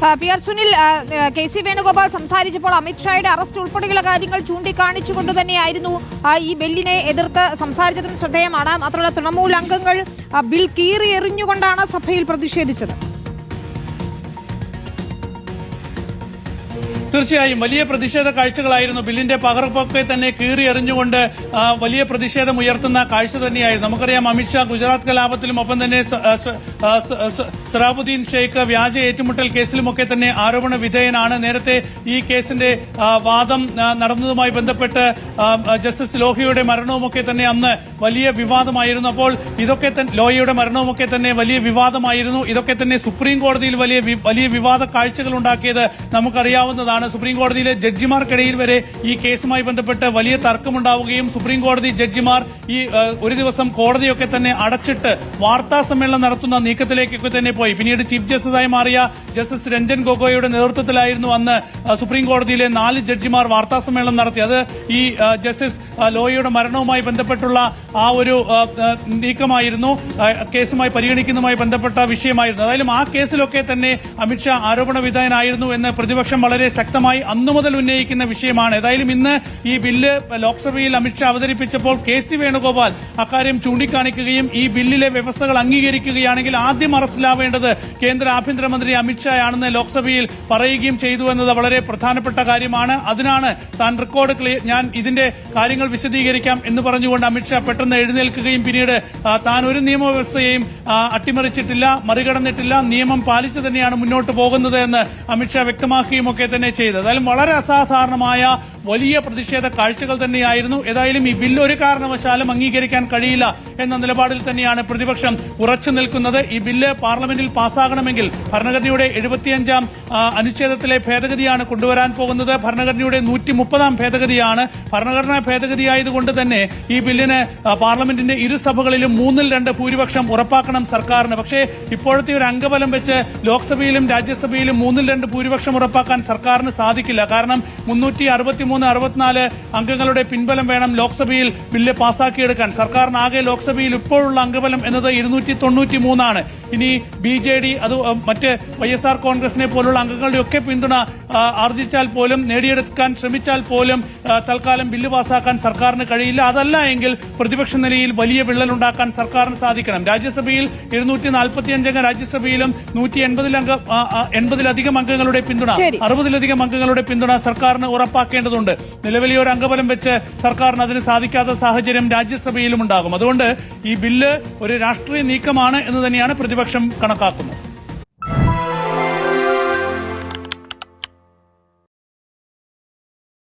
P R Sunil, K C Venugopal സംസാരിച്ചപ്പോൾ അമിത്ഷായുടെ arrest ഉൾപ്പെടെയുള്ള കാര്യങ്ങൾ ചൂണ്ടിക്കാണിച്ചുകൊണ്ട് തന്നെയായിരുന്നു ഈ ബില്ലിനെ എതിർത്ത് സംസാരിച്ചതും ശ്രദ്ധേയമാണ്. മാത്രമല്ല തൃണമൂൽ അംഗങ്ങൾ ബിൽ കീറി എറിഞ്ഞുകൊണ്ടാണ് സഭയിൽ പ്രതിഷേധിച്ചത്. തീർച്ചയായും വലിയ പ്രതിഷേധ കാഴ്ചകളായിരുന്നു. ബില്ലിന്റെ പകർപ്പൊക്കെ തന്നെ കീറി എറിഞ്ഞുകൊണ്ട് വലിയ പ്രതിഷേധം ഉയർത്തുന്ന കാഴ്ച തന്നെയായിരുന്നു. നമുക്കറിയാം, അമിത്ഷാ ഗുജറാത്ത് കലാപത്തിലും ഒപ്പം തന്നെ സറാബുദ്ദീൻ ഷെയ്ഖ് വ്യാജ ഏറ്റുമുട്ടൽ കേസിലുമൊക്കെ തന്നെ ആരോപണ വിധേയനാണ്. നേരത്തെ ഈ കേസിന്റെ വാദം നടന്നതുമായി ബന്ധപ്പെട്ട് ജസ്റ്റിസ് ലോഹിയുടെ മരണവുമൊക്കെ തന്നെ അന്ന് വലിയ വിവാദമായിരുന്നു. അപ്പോൾ ഇതൊക്കെ ലോഹിയുടെ മരണവുമൊക്കെ തന്നെ വലിയ വിവാദമായിരുന്നു. ഇതൊക്കെ തന്നെ സുപ്രീം കോടതിയിൽ വലിയ വിവാദ കാഴ്ചകൾ ഉണ്ടാക്കിയത് നമുക്കറിയാവുന്നതാണ്. സുപ്രീം കോടതിയിലെ ജഡ്ജിമാർക്കിടയിൽ വരെ ഈ കേസുമായി ബന്ധപ്പെട്ട് വലിയ തർക്കമുണ്ടാവുകയും സുപ്രീം കോടതി ജഡ്ജിമാർ ഈ ഒരു ദിവസം കോടതിയൊക്കെ തന്നെ അടച്ചിട്ട് വാർത്താ സമ്മേളനം നടത്തുന്ന നീക്കത്തിലേക്കൊക്കെ തന്നെ പോയി. പിന്നീട് ചീഫ് ജസ്റ്റിസായി മാറിയ ജസ്റ്റിസ് രഞ്ജൻ ഗൊഗോയുടെ നേതൃത്വത്തിലായിരുന്നു അന്ന് സുപ്രീം കോടതിയിലെ 4 ജഡ്ജിമാർ വാർത്താ സമ്മേളനം നടത്തി. അത് ഈ ജസ്റ്റിസ് ലോയയുടെ മരണവുമായി ബന്ധപ്പെട്ടുള്ള ആ ഒരു നീക്കമായിരുന്നു, കേസുമായി പരിഗണിക്കുന്നതുമായി ബന്ധപ്പെട്ട വിഷയമായിരുന്നു. ഏതായാലും ആ കേസിലൊക്കെ തന്നെ അമിത്ഷാ ആരോപണ വിധേയനായിരുന്നു എന്ന് പ്രതിപക്ഷം വളരെ ശക്തമായി അന്നു മുതൽ ഉന്നയിക്കുന്ന വിഷയമാണ്. ഏതായാലും ഇന്ന് ഈ ബില്ല് ലോക്സഭയിൽ അമിത്ഷാ അവതരിപ്പിച്ചപ്പോൾ കെ സി വേണുഗോപാൽ അക്കാര്യം ചൂണ്ടിക്കാണിക്കുകയും ഈ ബില്ലിലെ വ്യവസ്ഥകൾ അംഗീകരിക്കുകയാണെങ്കിൽ ആദ്യം അറസ്റ്റിലാവേണ്ടത് കേന്ദ്ര ആഭ്യന്തരമന്ത്രി അമിത്ഷായാണെന്ന് ലോക്സഭയിൽ പറയുകയും ചെയ്തു എന്നത് വളരെ പ്രധാനപ്പെട്ട കാര്യമാണ്. അതിനാണ് താൻ ഞാൻ ഇതിന്റെ കാര്യങ്ങൾ വിശദീകരിക്കാം എന്ന് പറഞ്ഞുകൊണ്ട് അമിത്ഷാ പെട്ടെന്ന് എഴുന്നേൽക്കുകയും പിന്നീട് താൻ ഒരു നിയമവ്യവസ്ഥയെയും അട്ടിമറിച്ചിട്ടില്ല, മറികടന്നിട്ടില്ല, നിയമം പാലിച്ചു തന്നെയാണ് മുന്നോട്ട് പോകുന്നത് എന്ന് അമിത്ഷാ വ്യക്തമാക്കുകയും ഒക്കെ തന്നെ ചെയ്തത്. ഏതായാലും വളരെ അസാധാരണമായ വലിയ പ്രതിഷേധ കാഴ്ചകൾ തന്നെയായിരുന്നു. ഏതായാലും ഈ ബില്ല് ഒരു കാരണവശാലും അംഗീകരിക്കാൻ കഴിയില്ല എന്ന നിലപാടിൽ തന്നെയാണ് പ്രതിപക്ഷം ഉറച്ചു നിൽക്കുന്നത്. ഈ ബില്ല് പാർലമെന്റിൽ പാസ്സാകണമെങ്കിൽ ഭരണഘടനയുടെ 75-ാം അനുച്ഛേദത്തിലെ ഭേദഗതിയാണ് കൊണ്ടുവരാൻ പോകുന്നത്. ഭരണഘടനയുടെ 130-ാം ഭേദഗതിയാണ്. ഭരണഘടനാ ഭേദഗതിയായതുകൊണ്ട് തന്നെ ഈ ബില്ലിന് പാർലമെന്റിന്റെ ഇരുസഭകളിലും 3-2 ഭൂരിപക്ഷം ഉറപ്പാക്കണം സർക്കാരിന്. പക്ഷേ ഇപ്പോഴത്തെ ഒരു അംഗബലം വെച്ച് ലോക്സഭയിലും രാജ്യസഭയിലും 3-2 ഭൂരിപക്ഷം ഉറപ്പാക്കാൻ സർക്കാരിന് സാധിക്കില്ല. കാരണം 363-64 അംഗങ്ങളുടെ പിൻബലം വേണം ലോക്സഭയിൽ ബില്ല് പാസാക്കിയെടുക്കാൻ. സർക്കാരിനാകെ ലോക്സഭയിൽ ഇപ്പോഴുള്ള അംഗബലം എന്നത് 293 ഇനി BJD അത് മറ്റ് YSR കോൺഗ്രസിനെ പോലുള്ള അംഗങ്ങളുടെയൊക്കെ പിന്തുണ ആർജിച്ചാൽ പോലും, നേടിയെടുക്കാൻ ശ്രമിച്ചാൽ പോലും തൽക്കാലം ബില്ല് പാസാക്കാൻ സർക്കാരിന് കഴിയില്ല. അതല്ല എങ്കിൽ പ്രതിപക്ഷ നിലയിൽ വലിയ വിള്ളലുണ്ടാക്കാൻ സർക്കാരിന് സാധിക്കണം. രാജ്യസഭയിൽ 745 അംഗ രാജ്യസഭയിലും 180-ലധികം അംഗങ്ങളുടെ പിന്തുണ, 60-ലധികം അംഗങ്ങളുടെ പിന്തുണ സർക്കാരിന് ഉറപ്പാക്കേണ്ടതുണ്ട്. നിലവിലെ ഒരു അംഗബലം വെച്ച് സർക്കാരിന് അതിന് സാധിക്കാത്ത സാഹചര്യം രാജ്യസഭയിലും ഉണ്ടാകും. അതുകൊണ്ട് ഈ ബില്ല് ഒരു രാഷ്ട്രീയ നീക്കമാണ് എന്ന് തന്നെയാണ് പ്രതിപക്ഷം കണക്കാക്കുന്നത്.